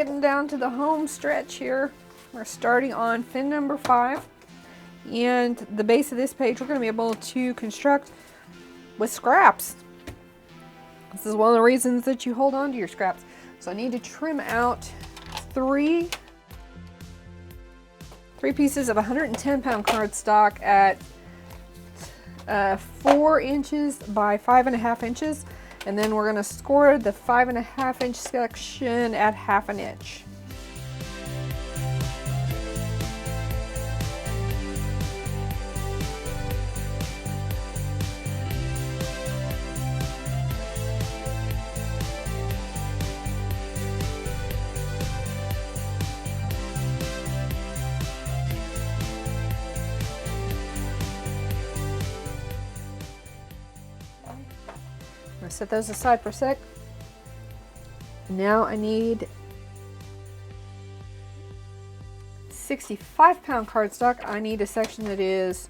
getting down to the home stretch here. We're starting on fin number 5. And the base of this page we're going to be able to construct with scraps. This is one of the reasons that you hold on to your scraps. So I need to trim out three pieces of 110-pound cardstock at 4 inches by 5.5 inches. And then we're going to score the 5.5-inch section at 1/2 inch. I'm going to set those aside for a sec. Now I need 65-pound cardstock. I need a section that is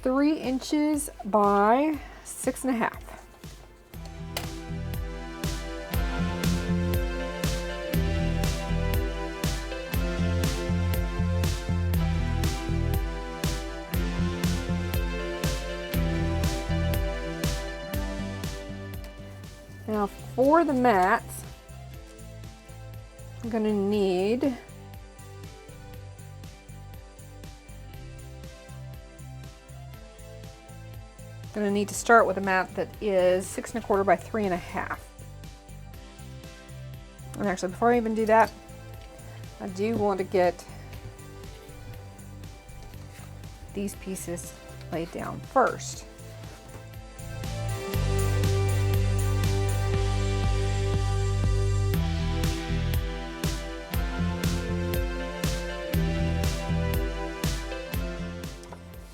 3 inches by 6.5. Now for the mats, I'm going to need to start with a mat that is 6 1/4 by 3.5. And actually, before I even do that, I do want to get these pieces laid down first.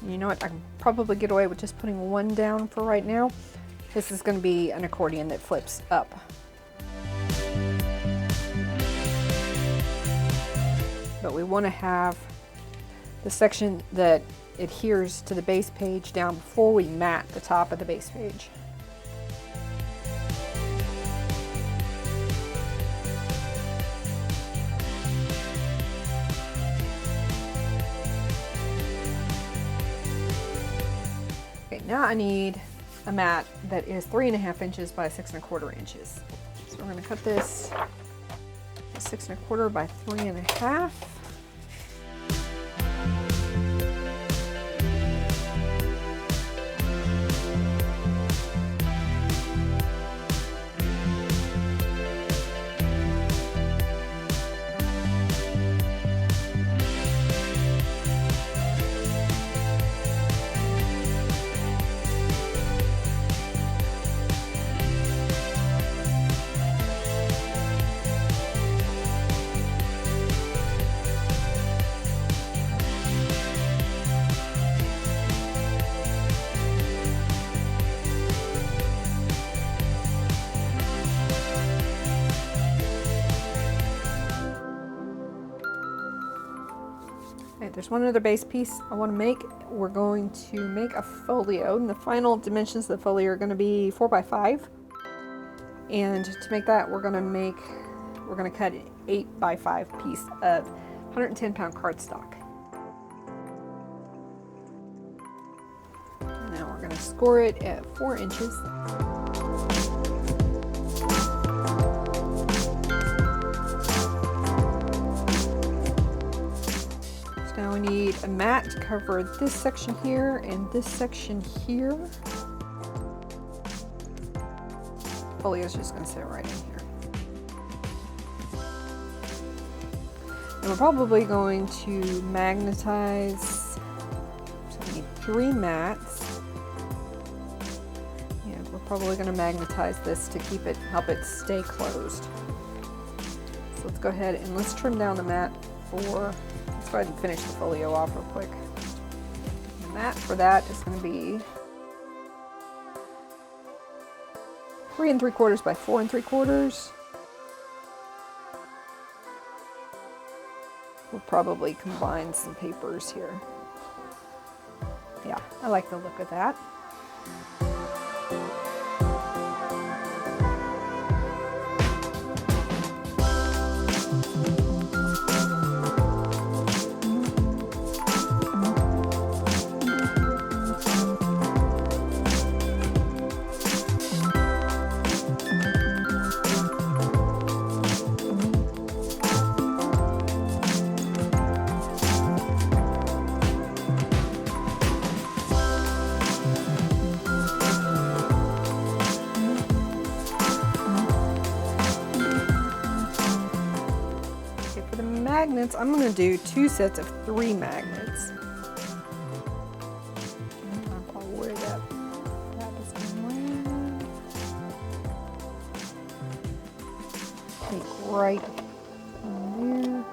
You know what, I can probably get away with just putting one down for right now. This is going to be an accordion that flips up. But we want to have the section that adheres to the base page down before we mat the top of the base page. Now I need a mat that is 3.5 inches by 6 1/4 inches. So we're going to cut this 6 1/4 by 3.5. There's one other base piece I want to make. We're going to make a folio, and the final dimensions of the folio are going to be 4 by 5. And to make that, we're going to cut an 8 by 5 piece of 110-pound cardstock. Now we're going to score it at 4 inches. Now we need a mat to cover this section here and this section here. Folio is just going to sit right in here. And we're probably going to magnetize, so we need 3 mats. Yeah, we're probably going to magnetize this to help it stay closed. So let's go ahead and let's trim down the mat for. Let's go ahead and finish the folio off real quick. And that for that is going to be 3 3/4 by 4 3/4. We'll probably combine some papers here. Yeah, I like the look of that. magnets. I'm going to do 2 sets of 3 magnets. I'll wear that is going. Take right in there.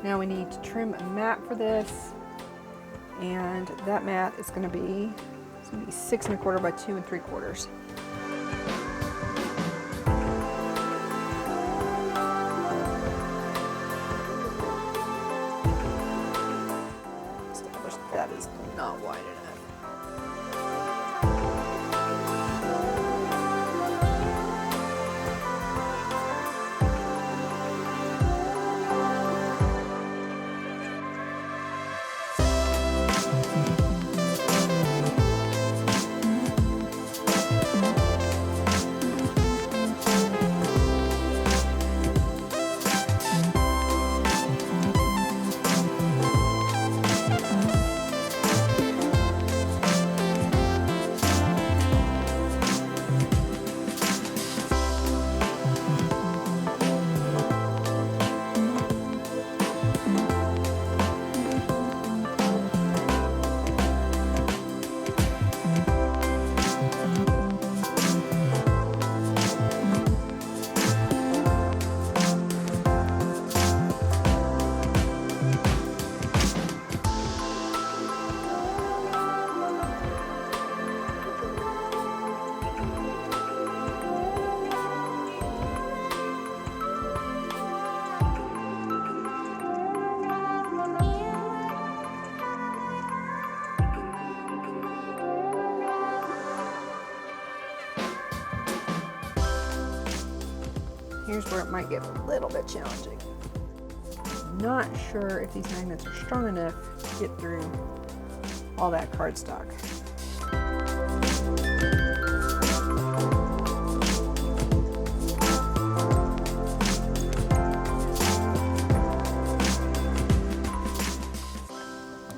Now we need to trim a mat for this, and that mat is going to be 6 1/4 by 2 3/4. Establish that is not wide enough. Here's where it might get a little bit challenging. I'm not sure if these magnets are strong enough to get through all that cardstock.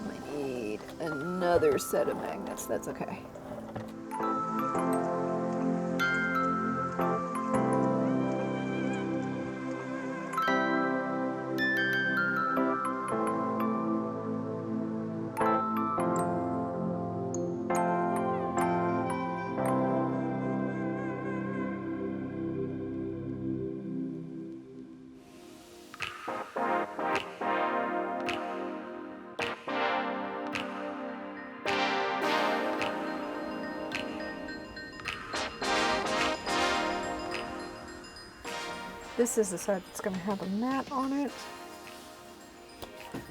I need another set of magnets. That's okay. This is the side that's going to have a mat on it.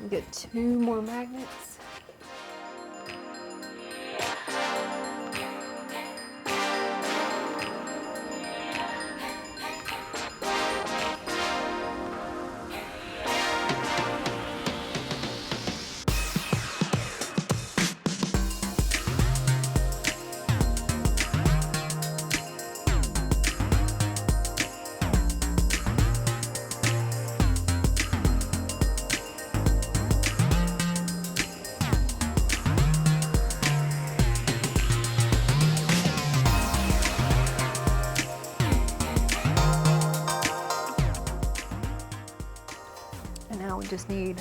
We'll get 2 more magnets. Now we just need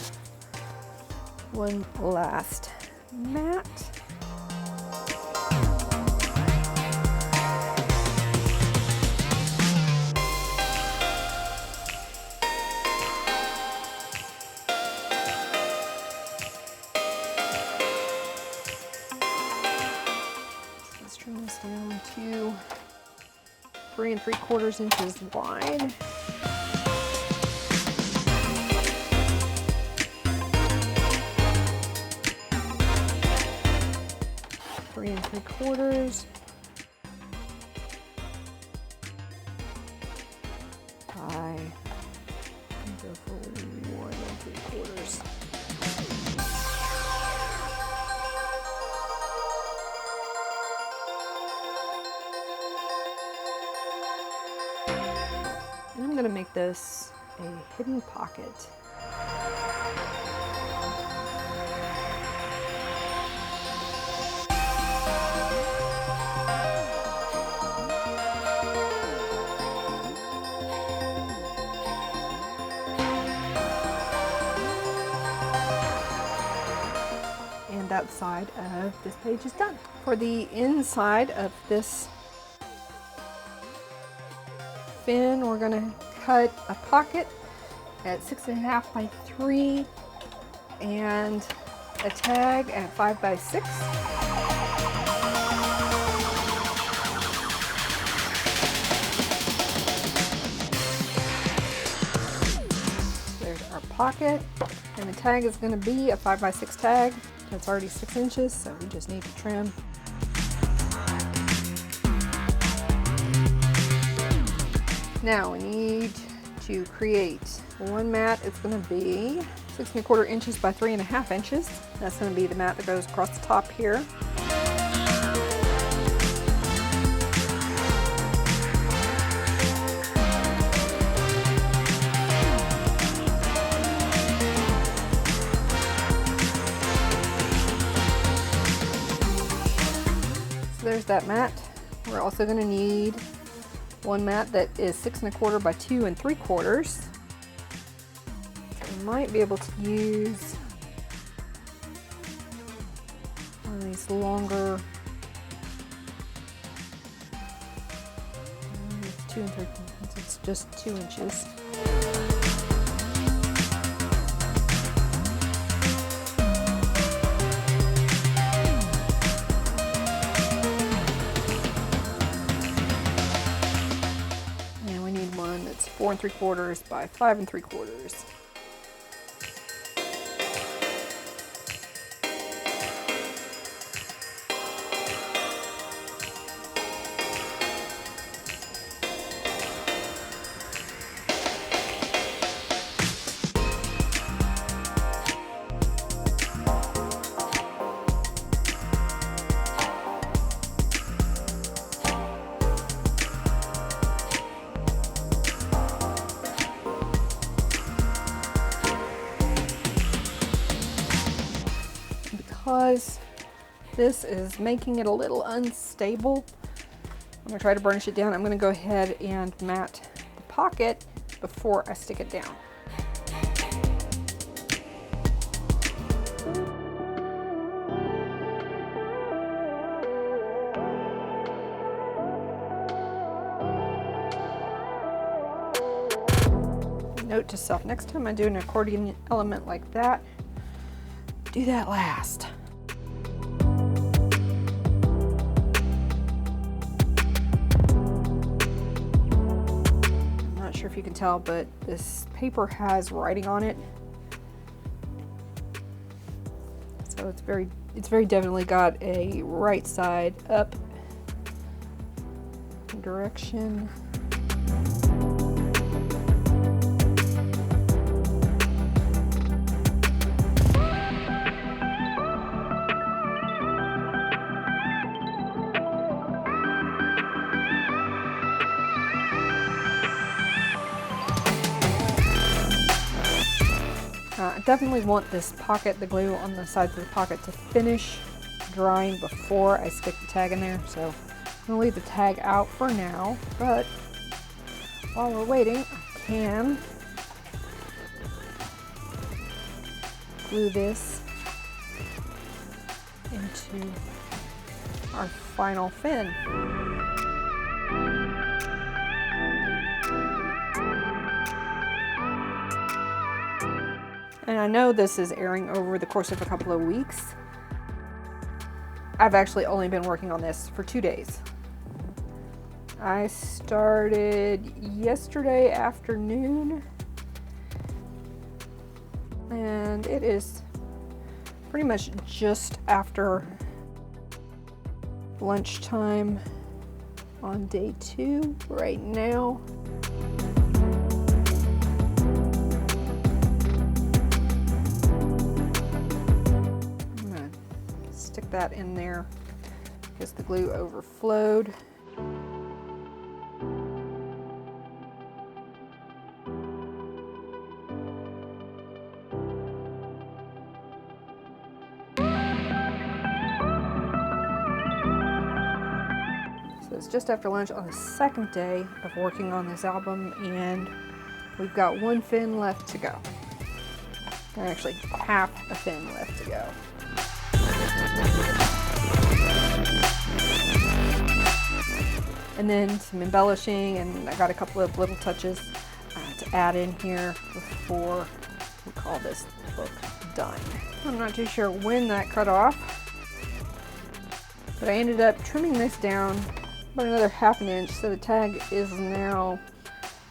one last mat. Let's trim this down to 3 3/4 inches wide. 3 3/4. I go for 1 3/4. And I'm going to make this a hidden pocket. side of this page is done. For the inside of this fin, we're going to cut a pocket at 6.5 by 3 and a tag at 5 by 6. There's our pocket, and the tag is going to be a 5 by 6 tag. It's already 6 inches, so we just need to trim. Now we need to create one mat. It's going to be 6.25 inches by 3.5 inches. That's going to be the mat that goes across the top here. So there's that mat. We're also going to need one mat that is 6.25 by 2 3/4. So we might be able to use one of these longer. It's 2 3/4. It's just 2 inches. It's 4 3/4 by 5 3/4. Because this is making it a little unstable, I'm going to try to burnish it down. I'm going to go ahead and mat the pocket before I stick it down. Note to self, next time I do an accordion element like that, do that last. I'm not sure if you can tell, but this paper has writing on it. So it's very definitely got a right side up direction. I definitely want this pocket, the glue on the sides of the pocket, to finish drying before I stick the tag in there. So I'm going to leave the tag out for now, but while we're waiting, I can glue this into our final fin. And I know this is airing over the course of a couple of weeks. I've actually only been working on this for 2 days. I started yesterday afternoon, and it is pretty much just after lunchtime on day 2 right now. Stick that in there because the glue overflowed. So it's just after lunch on the second day of working on this album, and we've got one fin left to go. And actually half a fin left to go. And then some embellishing, and I got a couple of little touches to add in here before we call this book done. I'm not too sure when that cut off, but I ended up trimming this down about another 1/2 inch, so the tag is now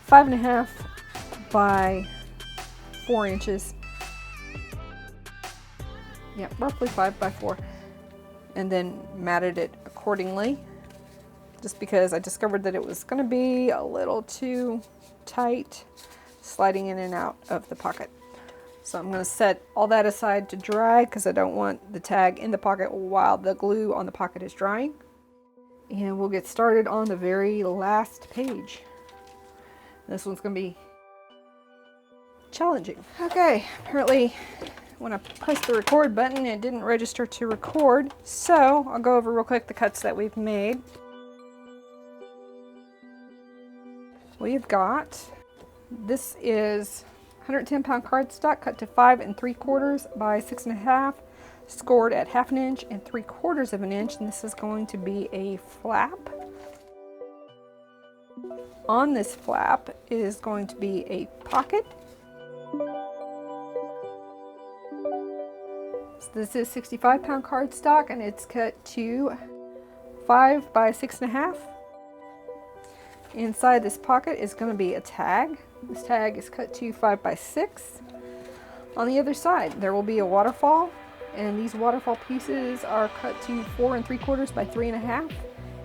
5.5 by 4 inches. Yeah, roughly 5 by 4, and then matted it accordingly, just because I discovered that it was going to be a little too tight sliding in and out of the pocket. So I'm going to set all that aside to dry because I don't want the tag in the pocket while the glue on the pocket is drying. And we'll get started on the very last page. This one's going to be challenging. Okay, apparently when I pressed the record button, it didn't register to record. So I'll go over real quick the cuts that we've made. We've got, this is 110-pound cardstock cut to 5 3/4 by 6 1/2, scored at 1/2 inch and 3/4 inch, and this is going to be a flap. On this flap is going to be a pocket. So this is 65-pound cardstock, and it's cut to 5 by 6 1/2. Inside this pocket is going to be a tag. This tag is cut to 5 by 6. On the other side, there will be a waterfall, and these waterfall pieces are cut to 4 3/4 by 3 1/2.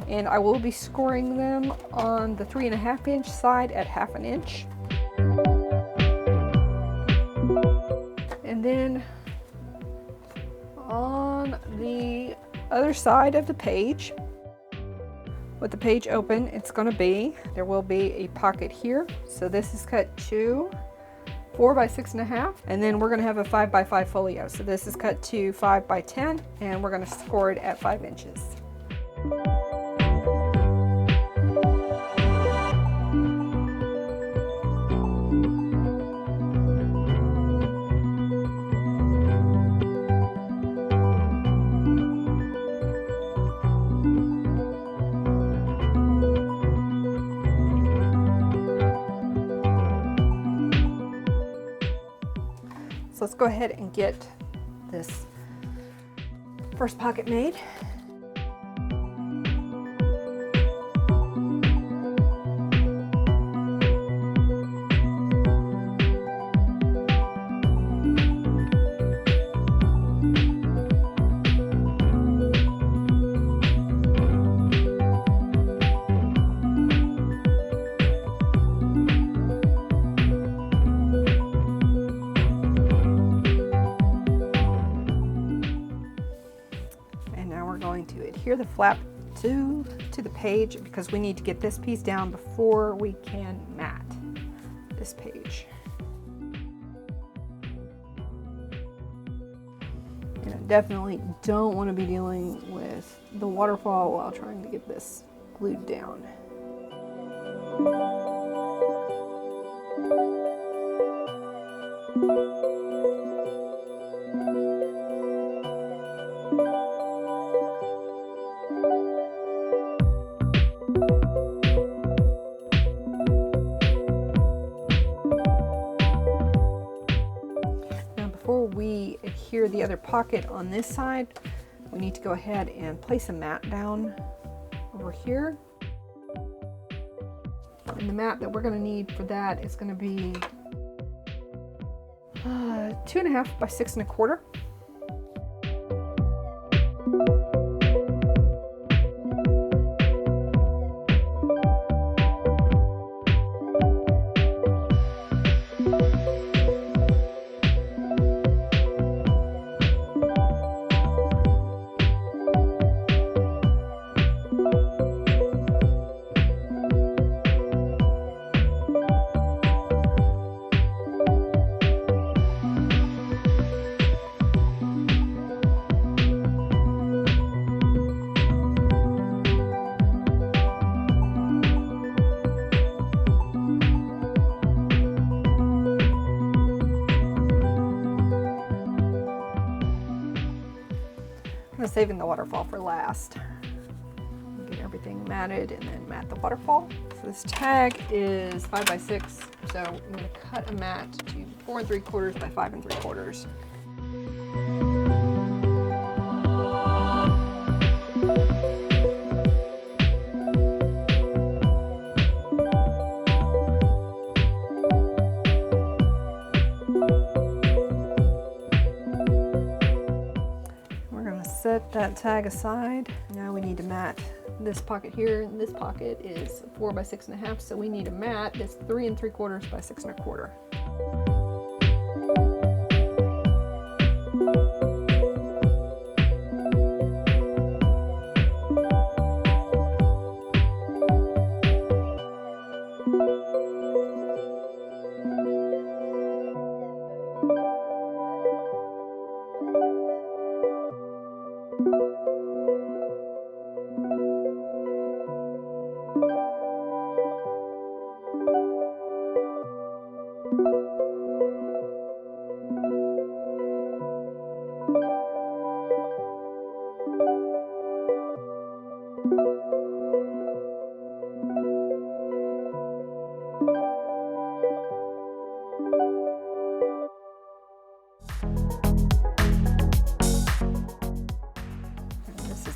And I will be scoring them on the 3 1/2 inch side at 1/2 inch. And then on the other side of the page, with the page open, it's going to be, there will be a pocket here. So this is cut to 4 by 6 1/2, and then we're going to have a 5 by 5 folio. So this is cut to 5 by 10, and we're going to score it at 5 inches. So let's go ahead and get this first pocket made. Adhere the flap to the page because we need to get this piece down before we can mat this page. And I definitely don't want to be dealing with the waterfall while trying to get this glued down. Before we adhere the other pocket on this side, we need to go ahead and place a mat down over here. And the mat that we're going to need for that is going to be 2.5 by 6 1/4. I'm saving the waterfall for last. Get everything matted and then mat the waterfall. So this tag is 5 by 6, so I'm going to cut a mat to 4 3/4 by 5 3/4. Set that tag aside. Now we need to mat this pocket here, and this pocket is 4 by 6.5, so we need a mat that's 3 3/4 by 6 1/4.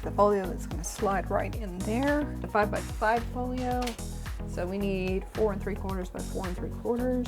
The folio that's going to slide right in there, the 5 by 5 folio. So we need 4 3/4 by 4 3/4.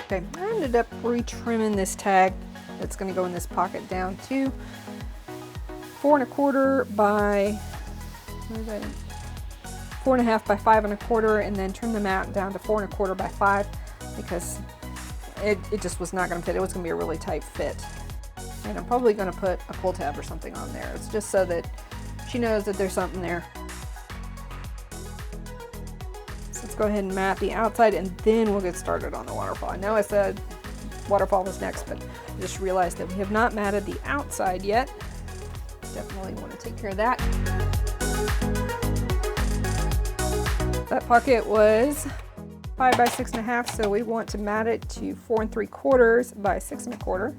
Okay, I ended up re-trimming this tag that's going to go in this pocket down to 4 1/4 by 4.5 by 5 1/4, and then trim them out down to 4 1/4 by 5 because it just was not going to fit. It was going to be a really tight fit. And I'm probably going to put a pull tab or something on there. It's just so that she knows that there's something there. Let's go ahead and mat the outside and then we'll get started on the waterfall. I know I said waterfall was next, but I just realized that we have not matted the outside yet. Definitely want to take care of that. That pocket was 5 by 6.5, so we want to mat it to 4 3/4 by 6 1/4.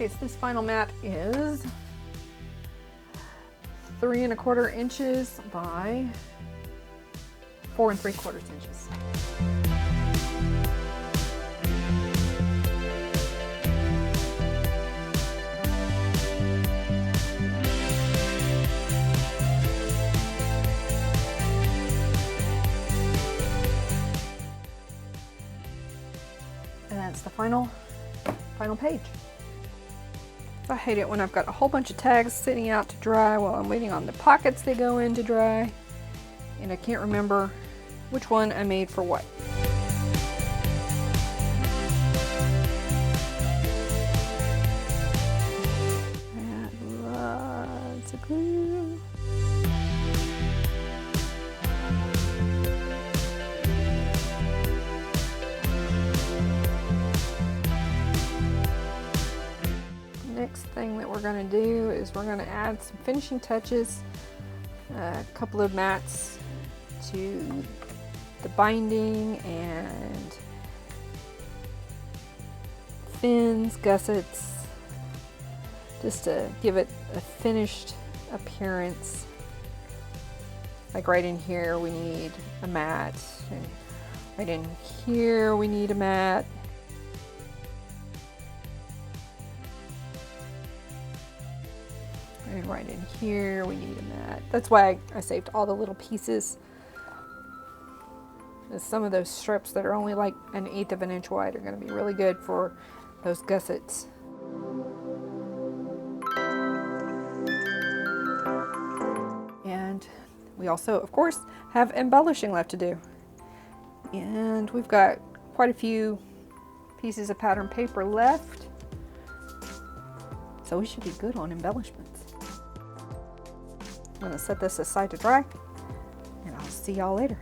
Okay, so this final mat is 3 1/4 inches by 4 3/4 inches. And that's the final page. I hate it when I've got a whole bunch of tags sitting out to dry while I'm waiting on the pockets they go in to dry, and I can't remember which one I made for what. Add lots of glue. Next thing that we're going to do is we're going to add some finishing touches, a couple of mats to the binding and fins, gussets, just to give it a finished appearance. Like right in here we need a mat, and right in here we need a mat. And right in here we need a mat. That's why I saved all the little pieces. Some of those strips that are only like 1/8 of an inch wide are going to be really good for those gussets. And we also, of course, have embellishing left to do. And we've got quite a few pieces of pattern paper left, so we should be good on embellishments. I'm going to set this aside to dry, and I'll see y'all later.